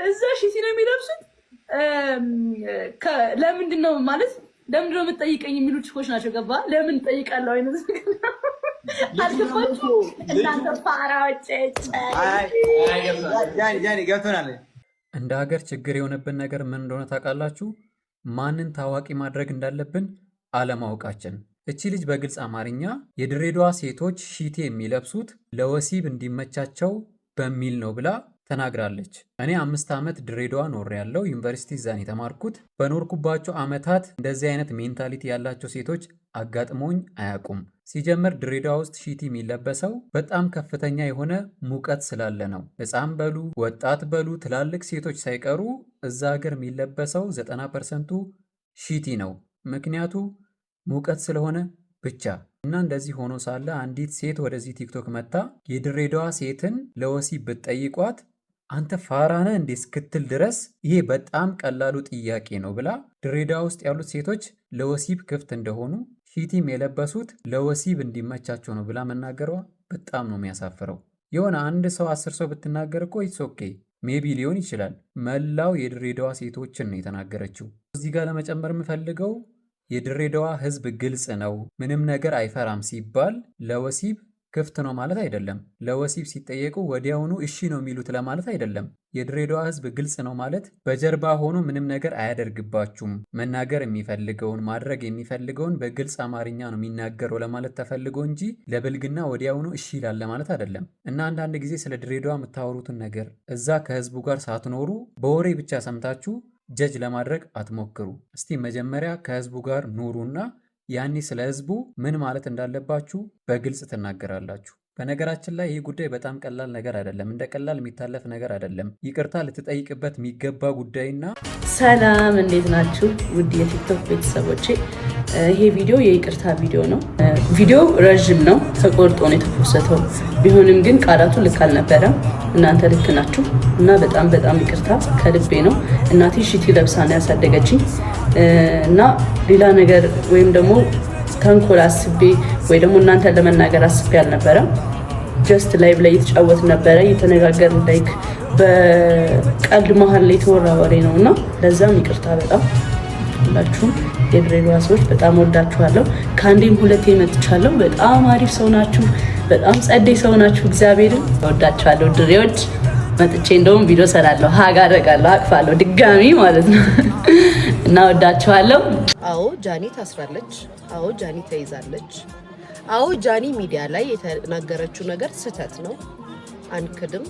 እዛ ሺቲ ነው የሚለብሱት። ለምንድን ነው ማለት ለምንድን ነው የምትጠይቀኝ የሚሉ ችኮች ናቸው። ገባ ለምን ጠይቃለሁ አይነት አልገባችሁ እናንተ ፋራዎች። ጃኒ ገብቶናል። እንደ ሀገር ችግር የሆነብን ነገር ምን እንደሆነ ታውቃላችሁ? ማንን ታዋቂ ማድረግ እንዳለብን አለማወቃችን። እቺ ልጅ በግልጽ አማርኛ የድሬዳዋ ሴቶች ሺቲ የሚለብሱት ለወሲብ እንዲመቻቸው በሚል ነው ብላ ተናግራለች። እኔ 5 ዓመት ድሬዳዋ ኖሬያለሁ። ዩኒቨርሲቲ እዛን የተማርኩት። በኖርኩባቸው ዓመታት እንደዚህ አይነት ሜንታሊቲ ያላቸው ሴቶች አጋጥሞኝ አያውቁም። ሲጀመር ድሬዳዋ ውስጥ ሺቲ የሚለበሰው በጣም ከፍተኛ የሆነ ሙቀት ስላለ ነው። ሕፃን በሉ ወጣት በሉ ትላልቅ ሴቶች ሳይቀሩ እዛ ሀገር የሚለበሰው 90%ቱ ሺቲ ነው። ምክንያቱ ሙቀት ስለሆነ ብቻ። እና እንደዚህ ሆኖ ሳለ አንዲት ሴት ወደዚህ ቲክቶክ መታ የድሬዳዋ ሴትን ለወሲብ ብትጠይቋት አንተ ፋራነ እንዴ እስክትል ድረስ ይሄ በጣም ቀላሉ ጥያቄ ነው ብላ ድሬዳዋ ውስጥ ያሉት ሴቶች ለወሲብ ክፍት እንደሆኑ ሺቲም የለበሱት ለወሲብ እንዲመቻቸው ነው ብላ መናገሯ በጣም ነው የሚያሳፍረው። የሆነ አንድ ሰው 10 ሰው ብትናገር እኮ ኢትስ ኦኬ ሜቢ ሊሆን ይችላል። መላው የድሬዳዋ ሴቶችን ነው የተናገረችው። እዚህ ጋር ለመጨመር የምፈልገው የድሬዳዋ ሕዝብ ግልጽ ነው፣ ምንም ነገር አይፈራም ሲባል ለወሲብ ክፍት ነው ማለት አይደለም። ለወሲብ ሲጠየቁ ወዲያውኑ እሺ ነው የሚሉት ለማለት አይደለም። የድሬዳዋ ሕዝብ ግልጽ ነው ማለት በጀርባ ሆኖ ምንም ነገር አያደርግባችሁም፣ መናገር የሚፈልገውን ማድረግ የሚፈልገውን በግልጽ አማርኛ ነው የሚናገረው ለማለት ተፈልጎ እንጂ ለብልግና ወዲያውኑ እሺ ይላል ለማለት አይደለም። እና አንዳንድ ጊዜ ስለ ድሬዳዋ የምታወሩትን ነገር እዛ ከሕዝቡ ጋር ሳትኖሩ በወሬ ብቻ ሰምታችሁ ጀጅ ለማድረግ አትሞክሩ። እስቲ መጀመሪያ ከሕዝቡ ጋር ኑሩና ያኔ ስለ ሕዝቡ ምን ማለት እንዳለባችሁ በግልጽ ትናገራላችሁ። በነገራችን ላይ ይህ ጉዳይ በጣም ቀላል ነገር አይደለም፣ እንደ ቀላል የሚታለፍ ነገር አይደለም። ይቅርታ ልትጠይቅበት የሚገባ ጉዳይና። ሰላም እንዴት ናችሁ ውድ የቲክቶክ ቤተሰቦቼ? ይሄ ቪዲዮ የይቅርታ ቪዲዮ ነው። ቪዲዮ ረዥም ነው፣ ተቆርጦ ነው የተፖሰተው። ቢሆንም ግን ቃላቱ ልክ አልነበረም። እናንተ ልክ ናችሁ እና በጣም በጣም ይቅርታ ከልቤ ነው። እናቴ ሺቲ ለብሳ ነው ያሳደገችኝ እና ሌላ ነገር ወይም ደግሞ ተንኮል አስቤ ወይ ደግሞ እናንተን ለመናገር አስቤ አልነበረም። ጀስት ላይቭ ላይ እየተጫወት ነበረ፣ እየተነጋገርን ላይክ በቀልድ መሀል ላይ የተወራ ወሬ ነው እና ለዛም ይቅርታ በጣም ሁላችሁም የድሬዳዋ ሰዎች በጣም ወዳችኋለሁ። ከአንዴም ሁለቴ መጥቻለሁ። በጣም አሪፍ ሰው ናችሁ፣ በጣም ጸደይ ሰው ናችሁ። እግዚአብሔርን ወዳችኋለሁ ድሬዎች። መጥቼ እንደውም ቪዲዮ ሰራለሁ፣ ሀግ አደርጋለሁ፣ አቅፋለሁ ድጋሚ ማለት ነው እና ወዳችኋለሁ። አዎ ጃኒ ታስራለች። አዎ ጃኒ ተይዛለች። አዎ ጃኒ ሚዲያ ላይ የተናገረችው ነገር ስህተት ነው፣ አንክድም፣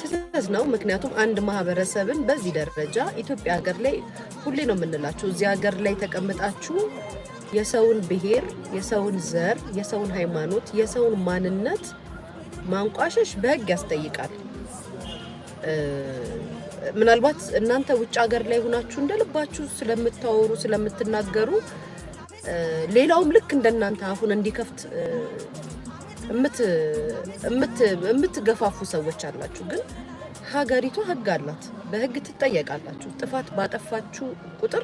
ስህተት ነው። ምክንያቱም አንድ ማህበረሰብን በዚህ ደረጃ ኢትዮጵያ ሀገር ላይ ሁሌ ነው የምንላችሁ፣ እዚህ ሀገር ላይ ተቀምጣችሁ የሰውን ብሔር፣ የሰውን ዘር፣ የሰውን ሃይማኖት፣ የሰውን ማንነት ማንቋሸሽ በህግ ያስጠይቃል። ምናልባት እናንተ ውጭ ሀገር ላይ ሆናችሁ እንደልባችሁ ስለምታወሩ ስለምትናገሩ ሌላውም ልክ እንደናንተ አፉን እንዲከፍት የምትገፋፉ ሰዎች አላችሁ። ግን ሀገሪቱ ህግ አላት፣ በህግ ትጠየቃላችሁ። ጥፋት ባጠፋችሁ ቁጥር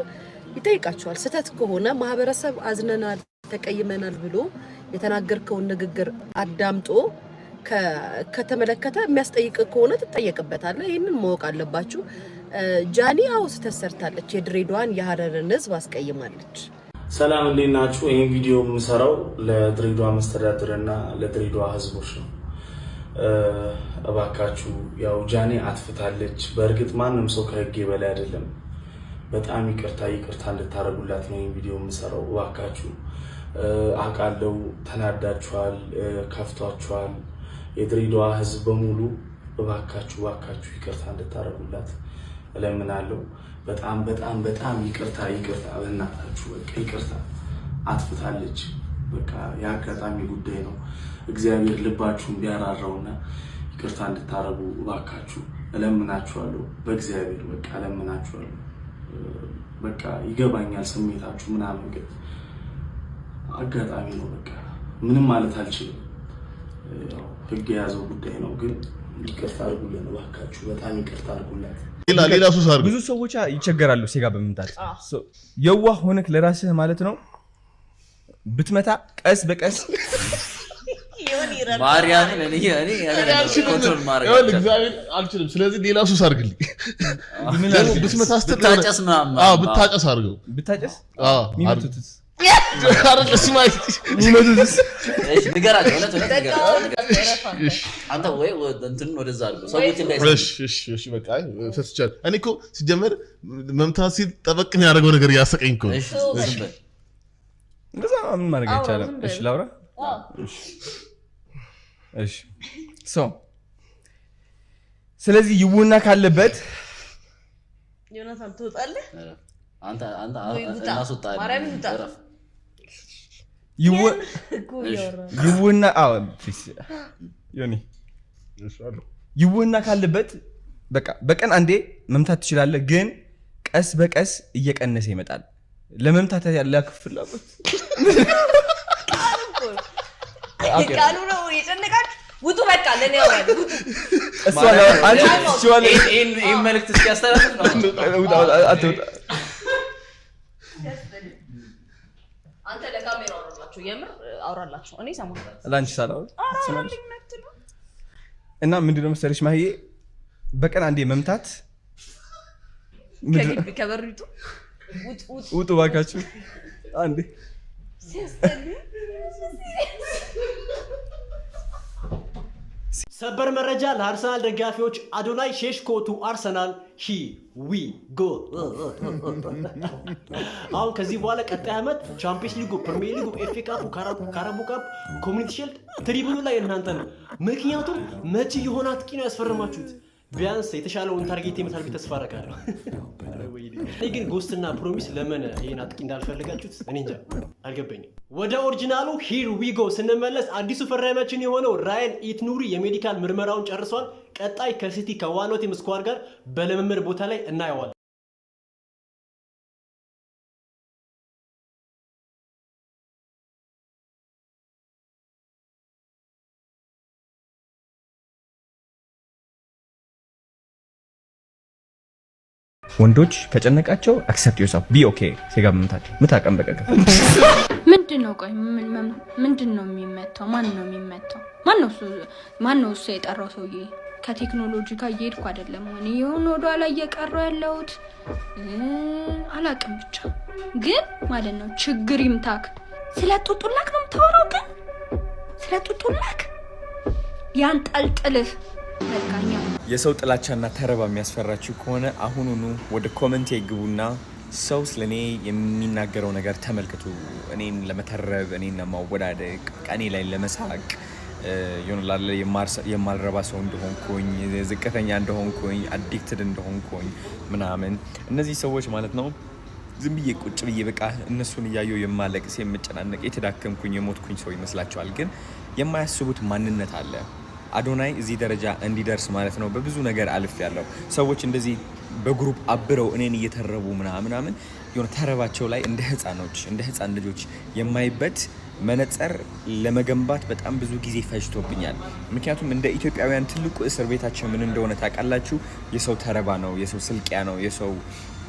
ይጠይቃችኋል። ስህተት ከሆነ ማህበረሰብ አዝነናል፣ ተቀይመናል ብሎ የተናገርከውን ንግግር አዳምጦ ከተመለከተ የሚያስጠይቅ ከሆነ ትጠየቅበታለህ። ይህንን ማወቅ አለባችሁ። ጃኒ አዎ ስህተት ሰርታለች። የድሬዳዋን የሀረርን ህዝብ አስቀይማለች። ሰላም እንዴት ናችሁ? ይህን ቪዲዮ የምሰራው ለድሬዳዋ መስተዳድርና ለድሬዳዋ ህዝቦች ነው። እባካችሁ ያው ጃኒ አጥፍታለች። በእርግጥ ማንም ሰው ከህግ በላይ አይደለም። በጣም ይቅርታ እንድታረጉላት ነው ይህን ቪዲዮ የምሰራው። እባካችሁ አውቃለሁ ተናዳችኋል፣ ከፍቷችኋል። የድሬዳዋ ህዝብ በሙሉ እባካችሁ ይቅርታ እንድታረጉላት እለምናለሁ። በጣም በጣም በጣም ይቅርታ በእናታችሁ በቃ ይቅርታ። አጥፍታለች። በቃ የአጋጣሚ ጉዳይ ነው። እግዚአብሔር ልባችሁን ቢያራራውና ይቅርታ እንድታረጉ እባካችሁ እለምናችኋለሁ። በእግዚአብሔር በቃ እለምናችኋለሁ። በቃ ይገባኛል ስሜታችሁ ምናምን፣ ግን አጋጣሚ ነው። በቃ ምንም ማለት አልችልም። ህግ የያዘው ጉዳይ ነው። ግን ይቅርታ አድርጉልን እባካችሁ፣ በጣም ይቅርታ አድርጉላት። ሌላ ሱስ አድርጉ። ብዙ ሰዎች ይቸገራሉ ሴጋ በመምታት። የዋህ ሆነክ ለራስህ ማለት ነው ብትመታ ቀስ በቀስ ማርያምን እኔ ኮንትሮል ማድረግ አልችልም። ስለዚህ ሌላ ሱስ አድርግልኝ። ብትመታስተር ብታጨስ ምናምን ብታጨስ አድርገው። ብታጨስ ሚመቱትስ ንገራቸው። አንተ ወይ እንትን ወደዛ አድርገው ሰዎች እሺ በቃ ፈስቻለሁ። እኔ እኮ ሲጀመር መምታት ሲል ጠበቅ የሚያደርገው ነገር እያሰቀኝ እኮ እንደዛ ምን ማድረግ አይቻልም። እሺ ላውራ። እሺ ስለዚህ ይውና ካለበት ዮናታን ትወጣለህ። አንተ እናስወጣለን። ማርያም ይወጣ ይውና ይውና ካለበት በቃ በቀን አንዴ መምታት ትችላለህ፣ ግን ቀስ በቀስ እየቀነሰ ይመጣል። ለመምታት ያለህ ፍላጎት ቃሉ ነው የጨነቃችሁ። ውጡ በቃ ለኔ ያወራል። ይሄን መልእክት እስኪያስተላልፍ ነው። አንተ ለካሜራ አውራላችሁ፣ የምር አውራላችሁ። እኔ ሰማሁ ላንቺ ሳላው እና ምንድነው መሰለሽ ማህዬ በቀን አንዴ መምታት ከበሪቱ ውጡ ባካችሁ አንዴ ሰበር መረጃ ለአርሰናል ደጋፊዎች አዶናይ ሼሽኮ ቱ አርሰናል ሂ ዊ ጎ። አሁን ከዚህ በኋላ ቀጣይ ዓመት ቻምፒየንስ ሊጉ፣ ፕሪሚየር ሊጉ፣ ኤፍኤ ካፑ፣ ካራቦ ካፕ፣ ኮሚኒቲ ሺልድ ትሪቡኑ ላይ እናንተ ነው። ምክንያቱም መቼ የሆነ አጥቂ ነው ያስፈረማችሁት። ቢያንስ የተሻለውን ታርጌት ይመታል ብዬ ተስፋ አደርጋለሁ። እኔ ግን ጎስትና ፕሮሚስ ለምን ይሄን አጥቂ እንዳልፈለጋችሁት እኔ እንጃ አልገባኝም። ወደ ኦሪጂናሉ ሂር ዊ ጎ ስንመለስ አዲሱ ፈራሚያችን የሆነው ራያን ኢትኑሪ የሜዲካል ምርመራውን ጨርሷል። ቀጣይ ከሲቲ ከዋናው ቲም ስኳድ ጋር በልምምድ ቦታ ላይ እናየዋለን። ወንዶች ከጨነቃቸው አክሰፕት ዮርሰልፍ ቢ ኦኬ ሴጋ በመምታቸው ምታቀም በቀቀ ምንድነው? ቆይ ምንድነው የሚመታው? ማን ነው የሚመታው? ማን ነው እሱ የጠራው ሰውዬ? ከቴክኖሎጂ ጋር እየሄድኩ አይደለም ወይ የሆነ ወደ ኋላ እየቀረው ያለሁት አላቅም። ብቻ ግን ማለት ነው ችግር ይምታክ። ስለ ጡጡላክ ነው የምታወራው? ግን ስለ ጡጡላክ ያን ጠልጥልህ መልካኛ። የሰው ጥላቻና ተረባ የሚያስፈራችሁ ከሆነ አሁኑኑ ወደ ኮሜንት ግቡና ሰው ስለኔ የሚናገረው ነገር ተመልከቱ። እኔን ለመተረብ፣ እኔን ለማወዳደቅ፣ ቀኔ ላይ ለመሳቅ ይሆናል የማልረባ ሰው እንደሆንኩኝ፣ ዝቅተኛ እንደሆንኩኝ፣ አዲክትድ እንደሆንኩኝ ምናምን እነዚህ ሰዎች ማለት ነው ዝም ብዬ ቁጭ ብዬ በቃ እነሱን እያየሁ የማለቅስ የምጨናነቅ የተዳከምኩኝ የሞትኩኝ ሰው ይመስላችኋል። ግን የማያስቡት ማንነት አለ። አዶናይ እዚህ ደረጃ እንዲደርስ ማለት ነው በብዙ ነገር አልፍ ያለው ሰዎች እንደዚህ በግሩፕ አብረው እኔን እየተረቡ ምናምን የሆነ ተረባቸው ላይ እንደ ህፃን ልጆች የማይበት መነጽር ለመገንባት በጣም ብዙ ጊዜ ፈጅቶብኛል። ምክንያቱም እንደ ኢትዮጵያውያን ትልቁ እስር ቤታችን ምን እንደሆነ ታውቃላችሁ? የሰው ተረባ ነው፣ የሰው ስልቂያ ነው፣ የሰው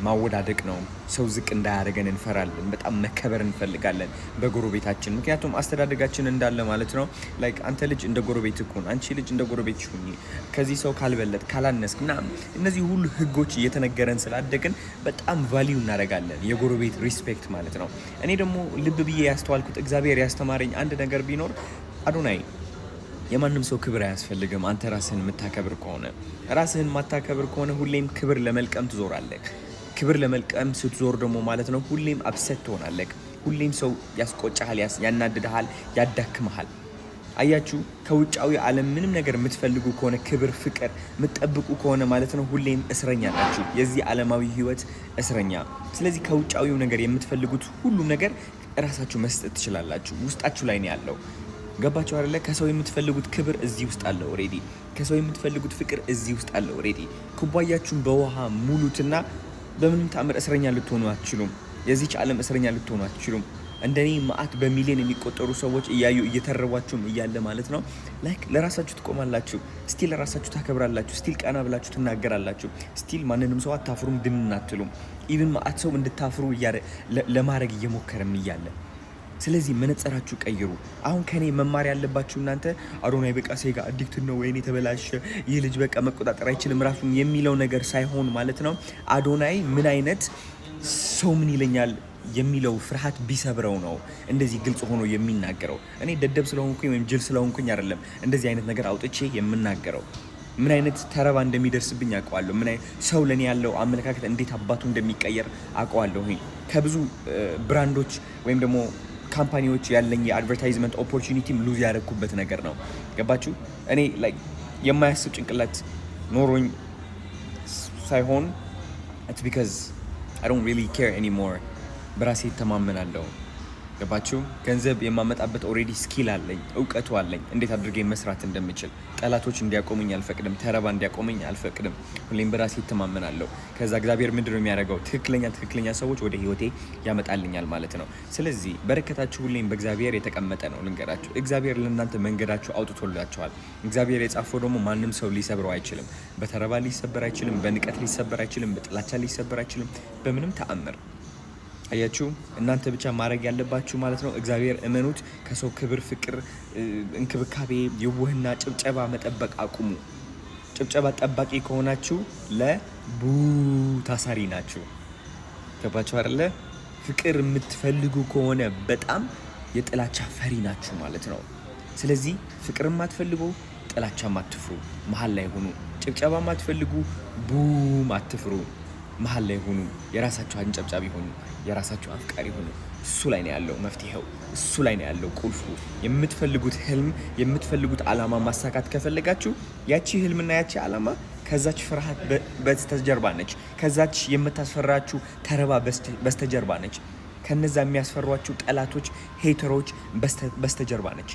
ማወዳደቅ ነው። ሰው ዝቅ እንዳያደርገን እንፈራለን። በጣም መከበር እንፈልጋለን በጎረቤታችን። ምክንያቱም አስተዳደጋችን እንዳለ ማለት ነው ላይክ አንተ ልጅ እንደ ጎረቤት ሁን፣ አንቺ ልጅ እንደ ጎረቤት ሁኚ፣ ከዚህ ሰው ካልበለጥ ካላነስክ ምናምን እነዚህ ሁሉ ህጎች እየተነገረን ስላደግን በጣም ቫልዩ እናደርጋለን የጎረቤት ሪስፔክት ማለት ነው። እኔ ደግሞ ልብ ብዬ ያስተዋልኩት እግዚአብሔር ያስተማረኝ አንድ ነገር ቢኖር አዶናይ የማንም ሰው ክብር አያስፈልግም። አንተ ራስህን የምታከብር ከሆነ ራስህን ማታከብር ከሆነ ሁሌም ክብር ለመልቀም ትዞራለህ። ክብር ለመልቀም ስትዞር ደግሞ ማለት ነው ሁሌም አብሰት ትሆናለህ። ሁሌም ሰው ያስቆጫሃል፣ ያናድድሃል፣ ያዳክመሃል። አያችሁ ከውጫዊ ዓለም ምንም ነገር የምትፈልጉ ከሆነ ክብር፣ ፍቅር የምትጠብቁ ከሆነ ማለት ነው ሁሌም እስረኛ ናችሁ፣ የዚህ ዓለማዊ ህይወት እስረኛ። ስለዚህ ከውጫዊው ነገር የምትፈልጉት ሁሉ ነገር ራሳችሁ መስጠት ትችላላችሁ። ውስጣችሁ ላይ ነው ያለው። ገባችሁ አይደለ? ከሰው የምትፈልጉት ክብር እዚህ ውስጥ አለ ኦሬዲ። ከሰው የምትፈልጉት ፍቅር እዚህ ውስጥ አለ ኦሬዲ። ኩባያችሁን በውሃ ሙሉትና በምንም ተአምር እስረኛ ልትሆኑ አትችሉም። የዚህች ዓለም እስረኛ ልትሆኑ አትችሉም። እንደኔ ማአት በሚሊዮን የሚቆጠሩ ሰዎች እያዩ እየተረቧችሁም እያለ ማለት ነው ላይክ ለራሳችሁ ትቆማላችሁ፣ ስቲል ለራሳችሁ ታከብራላችሁ፣ ስቲል ቀና ብላችሁ ትናገራላችሁ፣ ስቲል ማንንም ሰው አታፍሩም፣ ድምናትሉም። ኢቭን ማአት ሰው እንድታፍሩ ለማድረግ እየሞከረም እያለ ስለዚህ መነጽራችሁ ቀይሩ። አሁን ከኔ መማር ያለባችሁ እናንተ አዶናይ በቃ ሴጋ አዲክት ነው ወይኔ ተበላሸ ይህ ልጅ በቃ መቆጣጠር አይችልም ራሱን የሚለው ነገር ሳይሆን ማለት ነው አዶናይ ምን አይነት ሰው ምን ይለኛል የሚለው ፍርሃት ቢሰብረው ነው እንደዚህ ግልጽ ሆኖ የሚናገረው። እኔ ደደብ ስለሆንኩኝ ወይም ጅል ስለሆንኩኝ አይደለም እንደዚህ አይነት ነገር አውጥቼ የምናገረው። ምን አይነት ተረባ እንደሚደርስብኝ አውቀዋለሁ። ምን አይነት ሰው ለኔ ያለው አመለካከት እንዴት አባቱ እንደሚቀየር አውቀዋለሁ። ከብዙ ብራንዶች ወይም ደግሞ ካምፓኒዎች ያለኝ የአድቨርታይዝመንት ኦፖርቹኒቲም ሉዝ ያደረኩበት ነገር ነው። ገባችሁ? እኔ ላይክ የማያስብ ጭንቅላት ኖሮኝ ሳይሆን it's because I don't really care anymore። በራሴ ተማመናለሁ። ገባችሁ? ገንዘብ የማመጣበት ኦሬዲ ስኪል አለኝ፣ እውቀቱ አለኝ፣ እንዴት አድርጌ መስራት እንደምችል። ጠላቶች እንዲያቆሙኝ አልፈቅድም፣ ተረባ እንዲያቆሙኝ አልፈቅድም። ሁሌም በራሴ ተማመናለሁ። ከዛ እግዚአብሔር ምንድነው የሚያደርገው? ትክክለኛ ሰዎች ወደ ህይወቴ ያመጣልኛል ማለት ነው። ስለዚህ በረከታችሁ ሁሌም በእግዚአብሔር የተቀመጠ ነው። ልንገራችሁ፣ እግዚአብሔር ለእናንተ መንገዳችሁ አውጥቶላችኋል። እግዚአብሔር የጻፈው ደግሞ ማንም ሰው ሊሰብረው አይችልም። በተረባ ሊሰበር አይችልም፣ በንቀት ሊሰበር አይችልም፣ በጥላቻ ሊሰበር አይችልም፣ በምንም ተአምር። አያችሁ እናንተ ብቻ ማድረግ ያለባችሁ ማለት ነው እግዚአብሔር እመኑት። ከሰው ክብር፣ ፍቅር፣ እንክብካቤ፣ የውህና ጭብጨባ መጠበቅ አቁሙ። ጭብጨባ ጠባቂ ከሆናችሁ ለቡ ታሳሪ ናችሁ። ገባችሁ አይደለ? ፍቅር የምትፈልጉ ከሆነ በጣም የጥላቻ ፈሪ ናችሁ ማለት ነው። ስለዚህ ፍቅር ማትፈልጉ ጥላቻ ማትፍሩ፣ መሀል ላይ ሆኑ። ጭብጨባ ማትፈልጉ ቡም አትፍሩ፣ መሀል ላይ ሆኑ። የራሳችሁ አንጨብጫቢ ሆኑ፣ የራሳችሁ አፍቃሪ ሆኑ። እሱ ላይ ነው ያለው መፍትሄው፣ እሱ ላይ ነው ያለው ቁልፉ። የምትፈልጉት ህልም፣ የምትፈልጉት አላማ ማሳካት ከፈለጋችሁ ያቺ ህልምና ያቺ አላማ ከዛች ፍርሃት በስተጀርባ ነች። ከዛች የምታስፈራችሁ ተረባ በስተጀርባ ነች። ከነዛ የሚያስፈሯችሁ ጠላቶች፣ ሄተሮች በስተጀርባ ነች።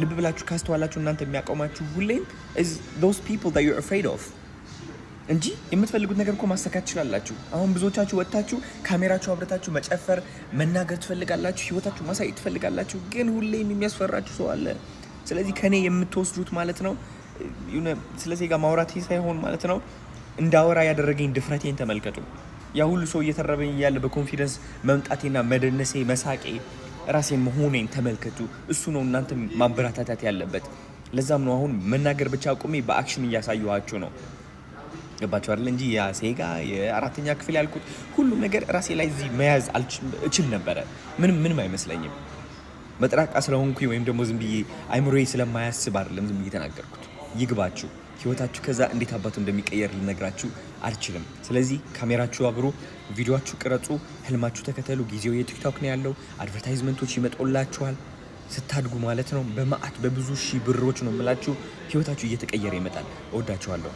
ልብ ብላችሁ ካስተዋላችሁ እናንተ የሚያቆማችሁ ሁሌም is those people that you're afraid of እንጂ የምትፈልጉት ነገር እኮ ማሳካት ትችላላችሁ። አሁን ብዙዎቻችሁ ወጣችሁ ካሜራችሁ አብረታችሁ መጨፈር፣ መናገር ትፈልጋላችሁ፣ ህይወታችሁ ማሳየት ትፈልጋላችሁ፣ ግን ሁሌም የሚያስፈራችሁ ሰው አለ። ስለዚህ ከኔ የምትወስዱት ማለት ነው ስለዚህ ጋር ማውራት ሳይሆን ማለት ነው እንዳወራ ያደረገኝ ድፍረቴን ተመልከቱ። ያ ሁሉ ሰው እየተረበኝ ያለ በኮንፊደንስ መምጣቴና መደነሴ፣ መሳቄ፣ ራሴን መሆኔን ተመልከቱ። እሱ ነው እናንተ ማበረታታት ያለበት። ለዛም ነው አሁን መናገር ብቻ አቁሜ በአክሽን እያሳየኋችሁ ነው። ገባችሁ አይደል? እንጂ ያ ሴጋ የአራተኛ ክፍል ያልኩት ሁሉ ነገር ራሴ ላይ እዚህ መያዝ እችል ነበረ። ምንም አይመስለኝም። መጥራቃ ስለሆንኩኝ ወይም ደግሞ ዝም ብዬ አይምሮዬ ስለማያስብ አይደለም ዝም ብዬ ተናገርኩት። ይግባችሁ። ህይወታችሁ ከዛ እንዴት አባቱ እንደሚቀየር ልነግራችሁ አልችልም። ስለዚህ ካሜራችሁ አብሩ፣ ቪዲዮአችሁ ቅረጹ፣ ህልማችሁ ተከተሉ። ጊዜው የቲክቶክ ነው ያለው። አድቨርታይዝመንቶች ይመጡላችኋል ስታድጉ ማለት ነው። በመዓት በብዙ ሺህ ብሮች ነው የምላችሁ። ህይወታችሁ እየተቀየረ ይመጣል። እወዳችኋለሁ።